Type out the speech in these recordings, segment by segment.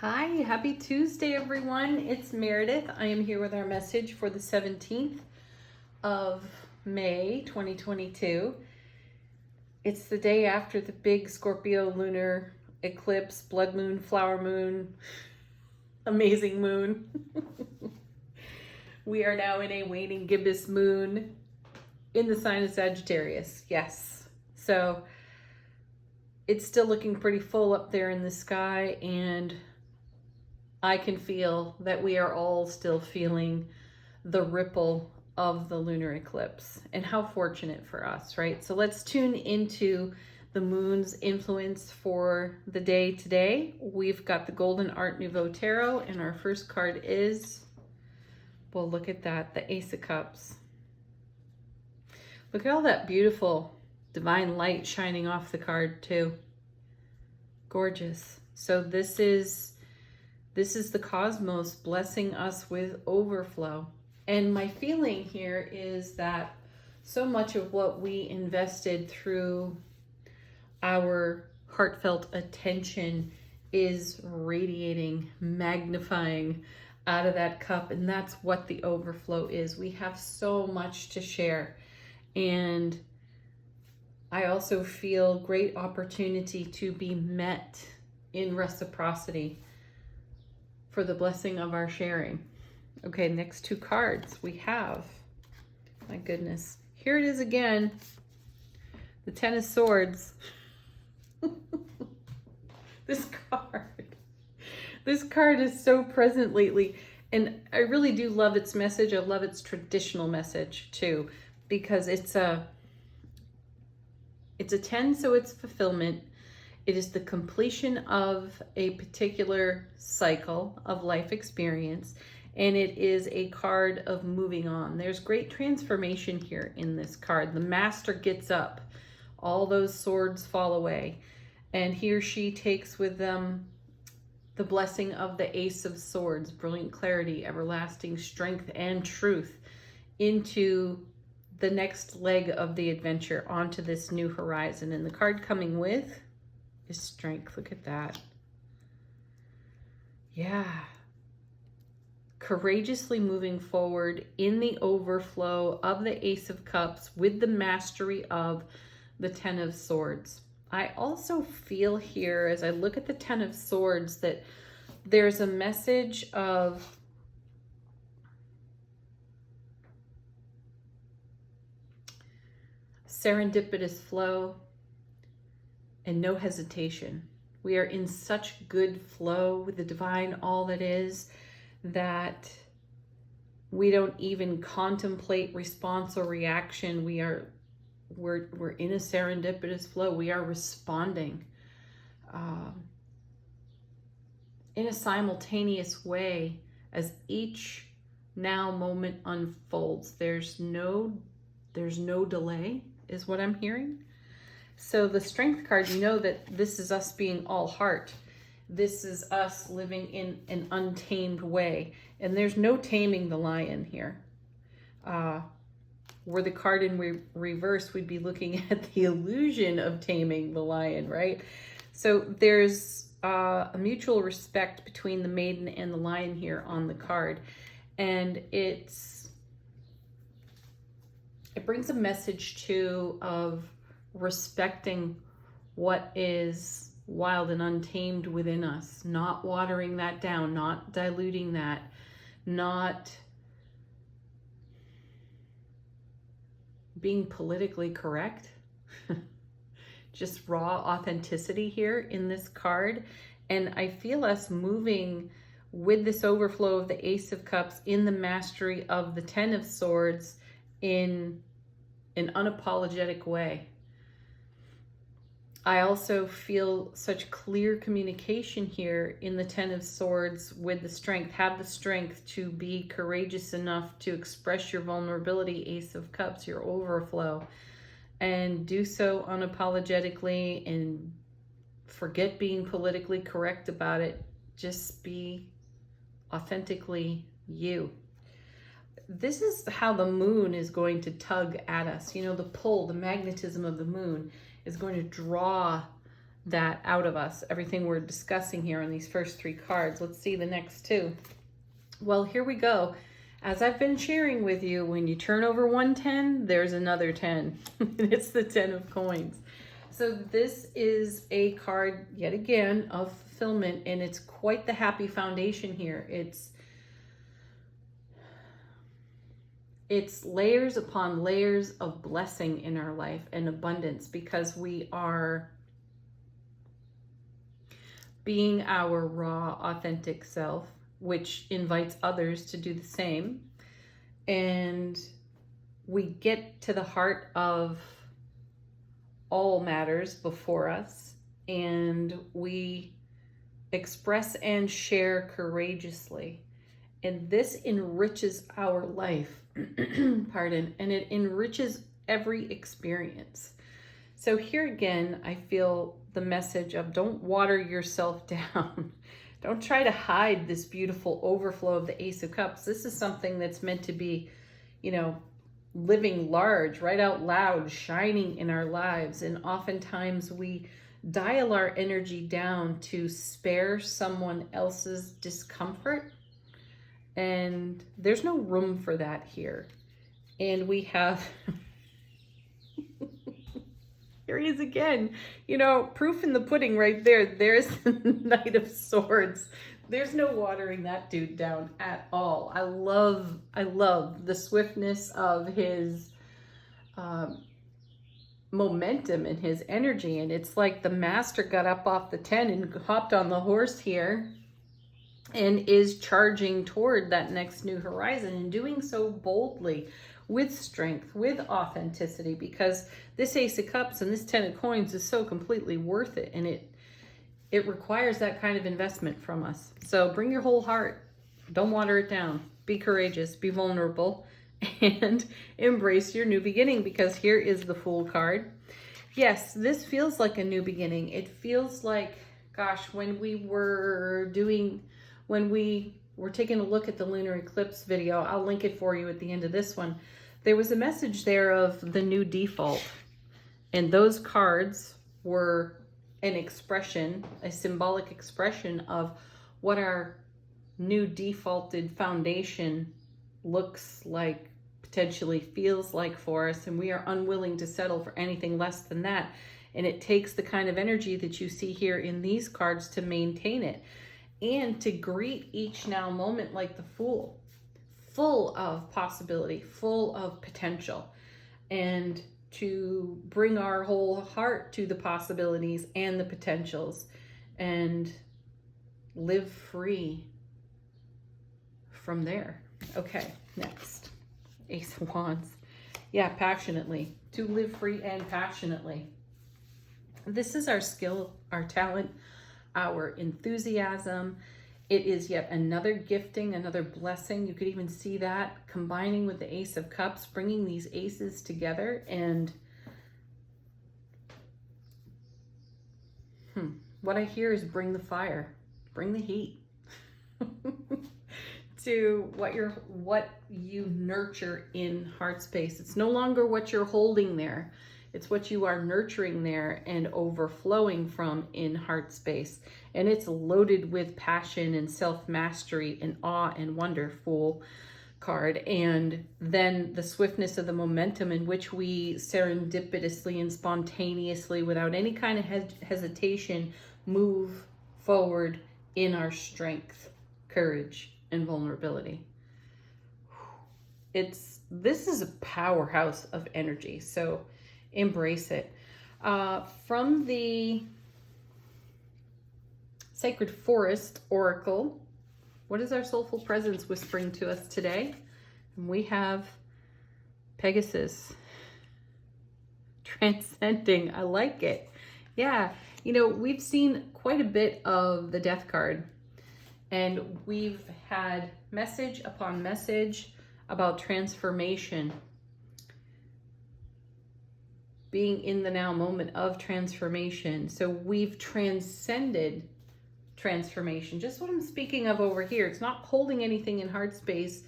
Hi, happy Tuesday, everyone. It's Meredith. I am here with our message for the 17th of May, 2022. It's the day after the big Scorpio lunar eclipse, blood moon, flower moon, amazing moon. We are now in a waning gibbous moon in the sign of Sagittarius. Yes. So it's still looking pretty full up there in the sky, and I can feel that we are all still feeling the ripple of the lunar eclipse, and how fortunate for us, right? So let's tune into the moon's influence for the day today. We've got the Golden Art Nouveau Tarot, and our first card is, well, look at that, the Ace of Cups. Look at all that beautiful divine light shining off the card too. Gorgeous. So this is the cosmos blessing us with overflow. And my feeling here is that so much of what we invested through our heartfelt attention is radiating, magnifying out of that cup. And that's what the overflow is. We have so much to share. And I also feel great opportunity to be met in reciprocity for the blessing of our sharing. Okay, next two cards we have, my goodness, here it is again, the Ten of Swords. This card is so present lately, and I really do love its message. I love its traditional message too, because it's a 10, so it's fulfillment. It is the completion of a particular cycle of life experience, and it is a card of moving on. There's great transformation here in this card. The master gets up, all those swords fall away, and he or she takes with them the blessing of the Ace of Swords, brilliant clarity, everlasting strength, and truth into the next leg of the adventure, onto this new horizon. And the card coming with is strength. Look at that. Yeah. Courageously moving forward in the overflow of the Ace of Cups with the mastery of the Ten of Swords. I also feel here, as I look at the Ten of Swords, that there's a message of serendipitous flow and no hesitation. We are in such good flow with the divine, all that is, that we don't even contemplate response or reaction. We're in a serendipitous flow. We are responding in a simultaneous way as each now moment unfolds. There's no delay, is what I'm hearing. So the Strength card, you know that this is us being all heart. This is us living in an untamed way. And there's no taming the lion here. Were the card in reverse, we'd be looking at the illusion of taming the lion, right? So there's a mutual respect between the maiden and the lion here on the card. And it brings a message too of respecting what is wild and untamed within us, not watering that down, not diluting that, not being politically correct. Just raw authenticity here in this card. And I feel us moving with this overflow of the Ace of Cups in the mastery of the Ten of Swords in an unapologetic way. I also feel such clear communication here in the Ten of Swords with the Strength. Have the strength to be courageous enough to express your vulnerability, Ace of Cups, your overflow, and do so unapologetically, and forget being politically correct about it. Just be authentically you. This is how the moon is going to tug at us. You know, the pull, the magnetism of the moon is going to draw that out of us, everything we're discussing here on these first 3 cards. Let's see the next 2. Well, here we go. As I've been sharing with you, when you turn over one 10, there's another 10. It's the 10 of coins. So this is a card, yet again, of fulfillment, and it's quite the happy foundation here. It's layers upon layers of blessing in our life and abundance, because we are being our raw, authentic self, which invites others to do the same. And we get to the heart of all matters before us, and we express and share courageously. And this enriches our life, pardon, and it enriches every experience. So here again, I feel the message of don't water yourself down. Don't try to hide this beautiful overflow of the Ace of Cups. This is something that's meant to be, you know, living large, right out loud, shining in our lives. And oftentimes we dial our energy down to spare someone else's discomfort. And there's no room for that here. And we have... Here he is again. You know, proof in the pudding right there. There's the Knight of Swords. There's no watering that dude down at all. I love the swiftness of his momentum and his energy. And it's like the master got up off the 10 and hopped on the horse here and is charging toward that next new horizon, and doing so boldly, with strength, with authenticity, because this Ace of Cups and this 10 of Coins is so completely worth it, and it requires that kind of investment from us. So bring your whole heart. Don't water it down. Be courageous, be vulnerable, and embrace your new beginning, because here is the Fool card. Yes, this feels like a new beginning. It feels like, gosh, when we were taking a look at the lunar eclipse video, I'll link it for you at the end of this one. There was a message there of the new default. And those cards were an expression, a symbolic expression of what our new defaulted foundation looks like, potentially feels like for us. And we are unwilling to settle for anything less than that. And it takes the kind of energy that you see here in these cards to maintain it. And to greet each now moment like the Fool, full of possibility, full of potential, and to bring our whole heart to the possibilities and the potentials, and live free from there. Okay, next, Ace of Wands. Yeah, passionately, to live free and passionately. This is our skill, our talent, our enthusiasm. It is yet another gifting, another blessing. You could even see that combining with the Ace of Cups, bringing these aces together. And what I hear is bring the fire, bring the heat to what you nurture in heart space. It's no longer what you're holding there. It's what you are nurturing there and overflowing from in heart space. And it's loaded with passion and self-mastery and awe and wonder, Fool card. And then the swiftness of the momentum in which we serendipitously and spontaneously, without any kind of hesitation, move forward in our strength, courage, and vulnerability. This is a powerhouse of energy. So embrace it. From the Sacred Forest Oracle, what is our soulful presence whispering to us today? And we have Pegasus. Transcending. I like it. Yeah. You know, we've seen quite a bit of the Death card, and we've had message upon message about transformation, being in the now moment of transformation. So we've transcended transformation. Just what I'm speaking of over here. It's not holding anything in heart space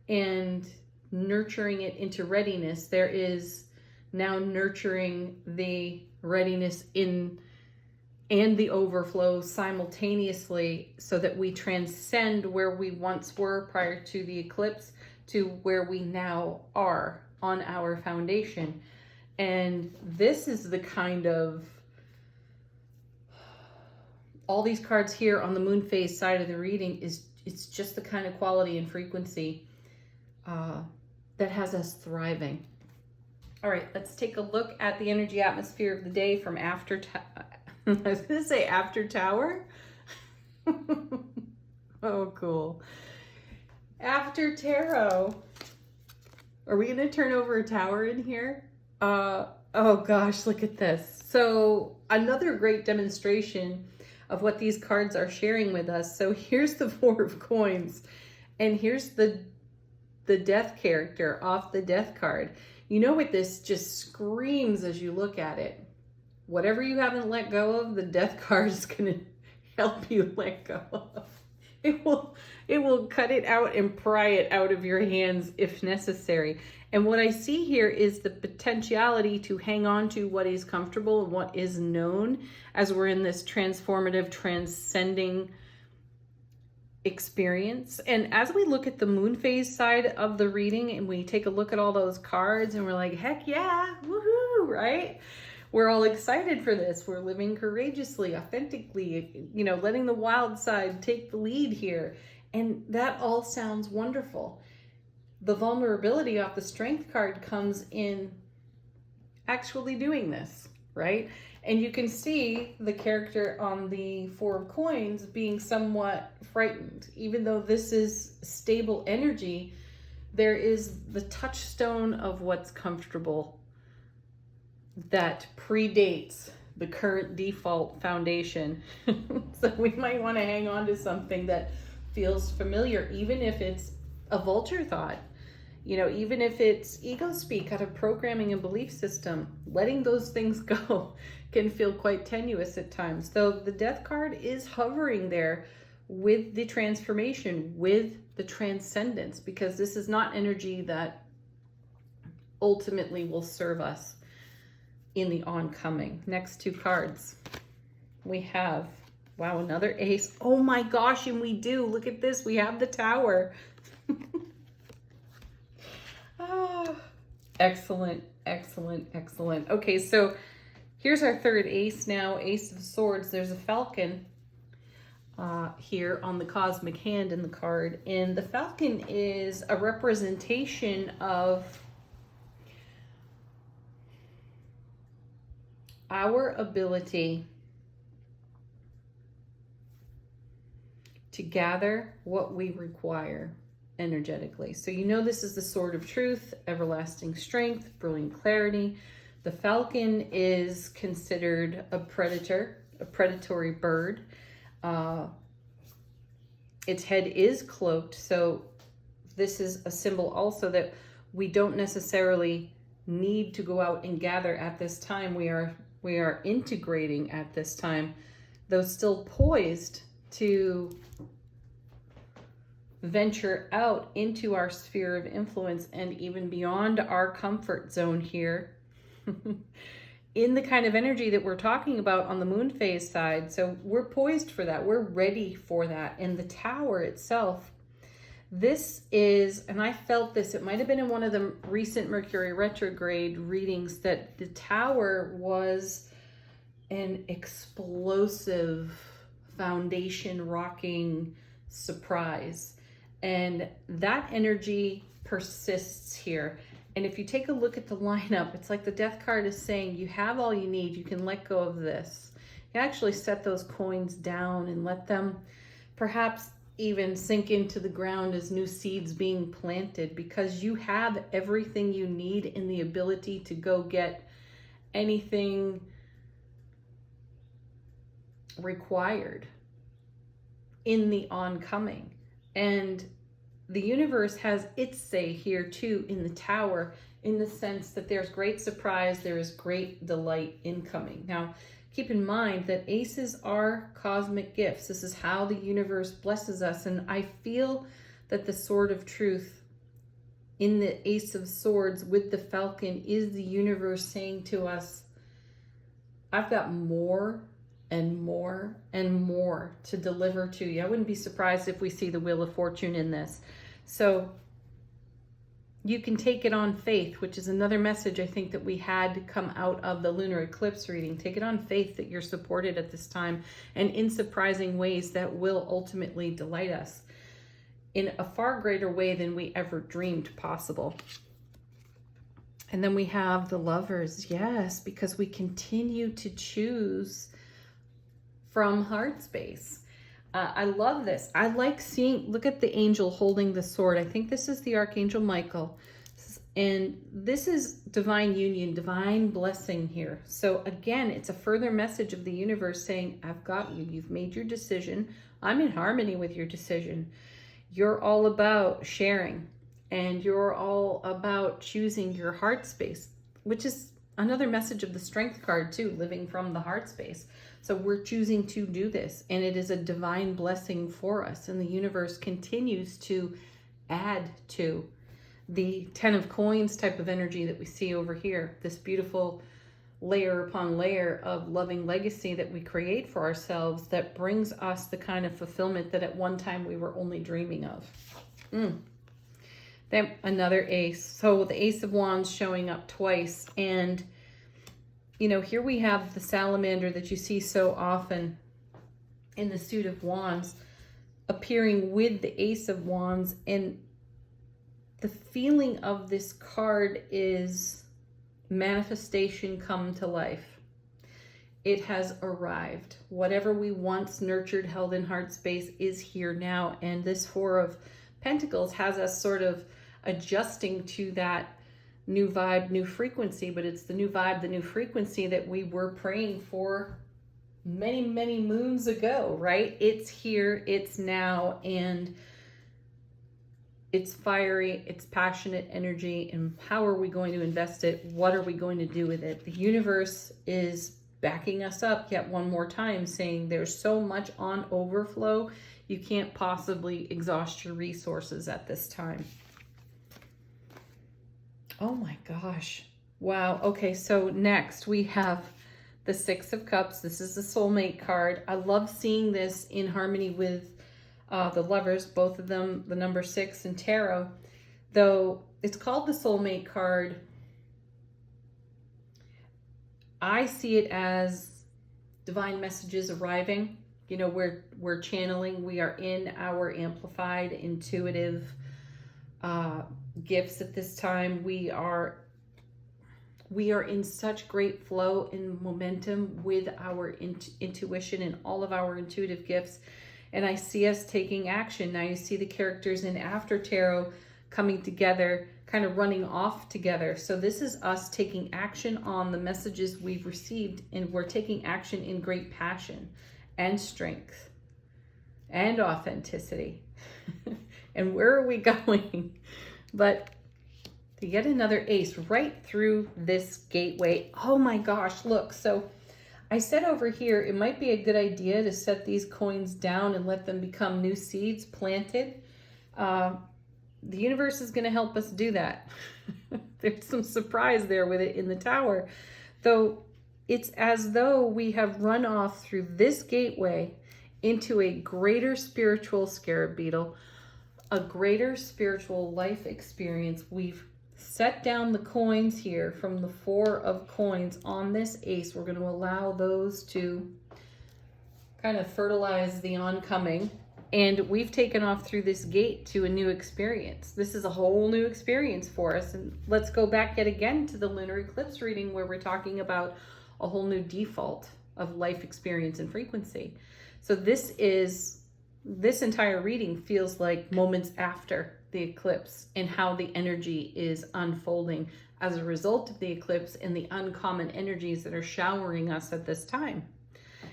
and nurturing it into readiness. There is now nurturing the readiness and the overflow simultaneously, so that we transcend where we once were prior to the eclipse to where we now are on our foundation. And this is the kind of, all these cards here on the moon phase side of the reading is, it's just the kind of quality and frequency that has us thriving. All right, let's take a look at the energy atmosphere of the day from after I was going to say after tower. Oh, cool. After tarot. Are we going to turn over a tower in here? Oh gosh, look at this. So another great demonstration of what these cards are sharing with us. So here's the Four of Coins, and here's the Death character off the Death card. You know what this just screams as you look at it? Whatever you haven't let go of, the Death card is going to help you let go of. It will cut it out and pry it out of your hands if necessary. And what I see here is the potentiality to hang on to what is comfortable and what is known as we're in this transformative, transcending experience. And as we look at the moon phase side of the reading and we take a look at all those cards and we're like, heck yeah, woohoo, right? We're all excited for this. We're living courageously, authentically, you know, letting the wild side take the lead here. And that all sounds wonderful. The vulnerability off the Strength card comes in actually doing this, right? And you can see the character on the Four of Coins being somewhat frightened. Even though this is stable energy, there is the touchstone of what's comfortable that predates the current default foundation. So we might want to hang on to something that feels familiar, even if it's a vulture thought. You know, even if it's ego speak out of programming and belief system, letting those things go can feel quite tenuous at times. So the Death card is hovering there with the transformation, with the transcendence, because this is not energy that ultimately will serve us in the oncoming. Next two cards we have, wow, another ace. Oh my gosh, and we do, look at this, we have the Tower. Oh, excellent, excellent, excellent. Okay, so here's our third ace now, Ace of Swords. There's a falcon here on the cosmic hand in the card, and the falcon is a representation of our ability to gather what we require energetically. So you know this is the sword of truth, everlasting strength, brilliant clarity. The falcon is considered a predator, a predatory bird. Its head is cloaked, so this is a symbol also that we don't necessarily need to go out and gather at this time. We are integrating at this time, though still poised to venture out into our sphere of influence and even beyond our comfort zone here in the kind of energy that we're talking about on the moon phase side. So we're poised for that. We're ready for that. And the Tower itself, this is, and I felt this, it might have been in one of the recent Mercury retrograde readings, that the Tower was an explosive, foundation rocking surprise. And that energy persists here. And if you take a look at the lineup, it's like the Death card is saying, you have all you need. You can let go of this. You actually set those coins down and let them perhaps even sink into the ground as new seeds being planted, because you have everything you need in the ability to go get anything required in the oncoming. And the universe has its say here too in the Tower, in the sense that there's great surprise, there is great delight incoming. Now, keep in mind that aces are cosmic gifts. This is how the universe blesses us. And I feel that the sword of truth in the Ace of Swords with the falcon is the universe saying to us, I've got more and more to deliver to you. I wouldn't be surprised if we see the Wheel of Fortune in this. So you can take it on faith, which is another message I think that we had come out of the lunar eclipse reading. Take it on faith that you're supported at this time and in surprising ways that will ultimately delight us in a far greater way than we ever dreamed possible. And then we have the Lovers. Yes, because we continue to choose from heart space. I love this. I like seeing, look at the angel holding the sword. I think this is the Archangel Michael. And this is divine union, divine blessing here. So again, it's a further message of the universe saying, I've got you. You've made your decision. I'm in harmony with your decision. You're all about sharing. And you're all about choosing your heart space, which is another message of the Strength card too, living from the heart space. So we're choosing to do this, and it is a divine blessing for us. And the universe continues to add to the 10 of coins type of energy that we see over here, this beautiful layer upon layer of loving legacy that we create for ourselves that brings us the kind of fulfillment that at one time we were only dreaming of. Then another ace. So the Ace of Wands showing up twice. And, you know, here we have the salamander that you see so often in the suit of wands appearing with the Ace of Wands. And the feeling of this card is manifestation come to life. It has arrived. Whatever we once nurtured, held in heart space is here now. And this Four of Pentacles has us sort of adjusting to that new vibe, new frequency, but it's the new vibe, the new frequency that we were praying for many, many moons ago, right? It's here, it's now, and it's fiery, it's passionate energy. And how are we going to invest it? What are we going to do with it? The universe is backing us up yet one more time, saying there's so much on overflow, you can't possibly exhaust your resources at this time. Oh my gosh. Wow. Okay, so next we have the Six of Cups. This is the soulmate card. I love seeing this in harmony with the Lovers, both of them, the number 6 and tarot. Though it's called the soulmate card, I see it as divine messages arriving. You know, we're channeling, we are in our amplified, intuitive gifts at this time. We are in such great flow and momentum with our intuition and all of our intuitive gifts. And I see us taking action. Now you see the characters in After Tarot coming together, kind of running off together. So this is us taking action on the messages we've received, and we're taking action in great passion and strength and authenticity. And where are we going? But to get another ace right through this gateway. Oh my gosh, look. So I said over here, it might be a good idea to set these coins down and let them become new seeds planted. The universe is going to help us do that. There's some surprise there with it in the Tower. Though it's as though we have run off through this gateway into a greater spiritual scarab beetle, a greater spiritual life experience. We've set down the coins here from the Four of Coins on this ace. We're going to allow those to kind of fertilize the oncoming. And we've taken off through this gate to a new experience. This is a whole new experience for us. And let's go back yet again to the lunar eclipse reading, where we're talking about a whole new default of life experience and frequency. So this entire reading feels like moments after the eclipse and how the energy is unfolding as a result of the eclipse and the uncommon energies that are showering us at this time,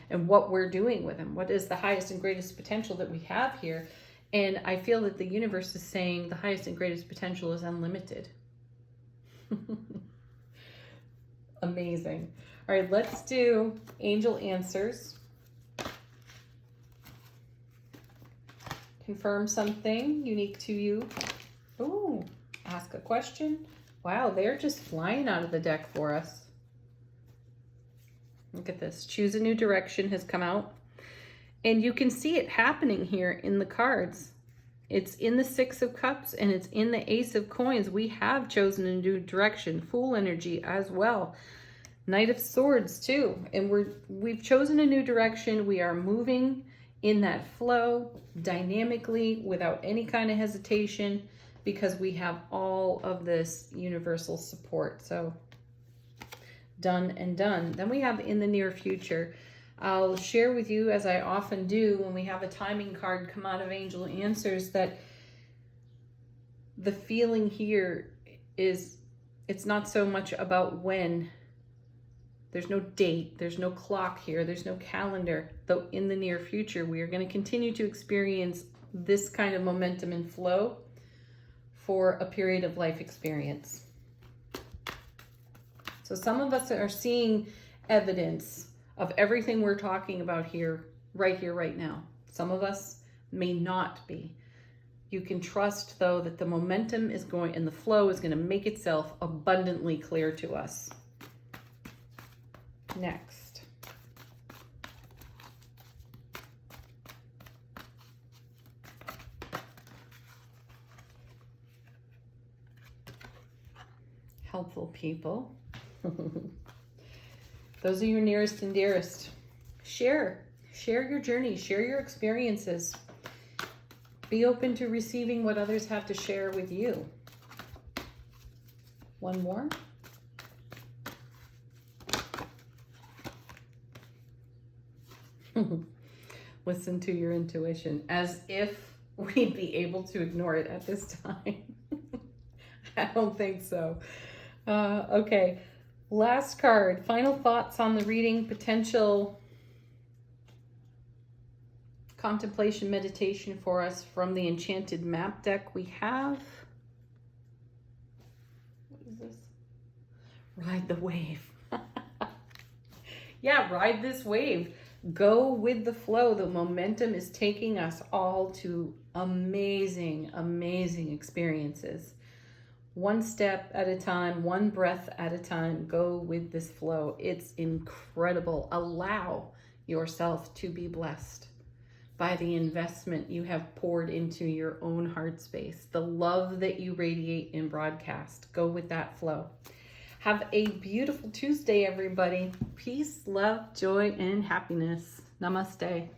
and what we're doing with them. What is the highest and greatest potential that we have here? And I feel that the universe is saying the highest and greatest potential is unlimited. Amazing. All right, let's do angel answers. Confirm something unique to you. Ooh, ask a question. Wow, they're just flying out of the deck for us. Look at this. Choose a new direction has come out. And you can see it happening here in the cards. It's in the Six of Cups and it's in the Ace of Coins. We have chosen a new direction. Fool energy as well. Knight of Swords too. And we've chosen a new direction. We are moving in that flow dynamically without any kind of hesitation because we have all of this universal support. So done and done. Then we have in the near future. I'll share with you, as I often do when we have a timing card come out of Angel Answers, that the feeling here is it's not so much about when. There's no date, there's no clock here, there's no calendar. Though in the near future, we are going to continue to experience this kind of momentum and flow for a period of life experience. So some of us are seeing evidence of everything we're talking about here, right now. Some of us may not be. You can trust, though, that the momentum is going and the flow is going to make itself abundantly clear to us. Next. Helpful people. Those are your nearest and dearest. Share your journey, share your experiences. Be open to receiving what others have to share with you. One more. Listen to your intuition, as if we'd be able to ignore it at this time. I don't think so. Okay. Last card, final thoughts on the reading, potential contemplation meditation for us from the Enchanted Map deck we have. What is this? Ride the wave. Yeah, ride this wave. Go with the flow. The momentum is taking us all to amazing, amazing experiences. One step at a time, one breath at a time, go with this flow. It's incredible. Allow yourself to be blessed by the investment you have poured into your own heart space, the love that you radiate in broadcast. Go with that flow. Have a beautiful Tuesday, everybody. Peace, love, joy, and happiness. Namaste.